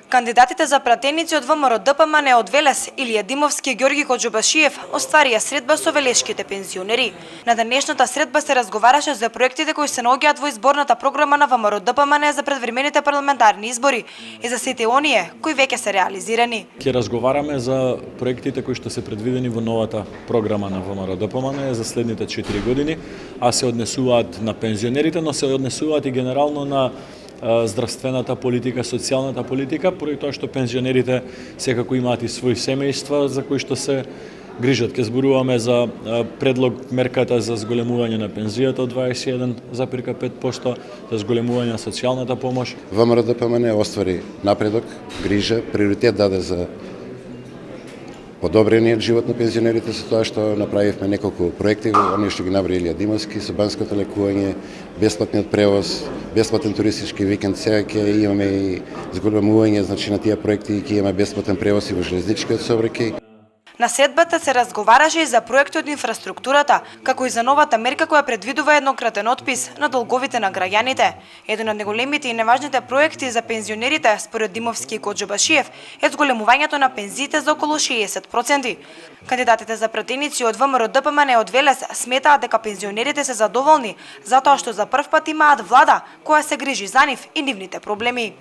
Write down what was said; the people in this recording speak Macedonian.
Кандидатите за пратеници од ВМРО ДПМН од Велес, Илија Димовски и Ѓорги Коџубашиев остварија средба со велешките пензионери. На денешната средба се разговараше за проектите кои се наоѓаат во изборната програма на ВМРО ДПМН за предвремените парламентарни избори и за сите оние кои веќе се реализирани. Ќе разговараме за проектите кои што се предвидени во новата програма на ВМРО ДПМН за следните 4 години, а се однесуваат на пензионерите, но се однесуваат и генерално на здравствената политика, социјалната политика, поради тоа што пензионерите секако имаат и своји семејства за кои што се грижат. Ке зборуваме за предлог мерката за зголемување на пензијата од 21,5%, за зголемување на социјалната помош. ВМРО ДПМН оствари напредок, грижа, приоритет даде за подобрениот живот на пензионерите со тоа што направивме неколку проекти, оние што ги наброи Илија Димовски, со банското лекување, бесплатниот превоз, бесплатен туристички викенд. Сега ќе имаме и зголемување на тие проекти и ќе имаме бесплатен превоз и во железничкиот сообраќај. На средбата се разговараше и за проекти од инфраструктурата, како и за новата мерка која предвидува еднократен отпис на долговите на граѓаните. Еден од најголемите и неважните проекти за пензионерите, според Димовски и Коџубашиев, е зголемувањето на пензиите за околу 60%. Кандидатите за пратеници од ВМРО ДПМН од Велес сметаат дека пензионерите се задоволни, затоа што за прв пат имаат влада која се грижи за нив и нивните проблеми.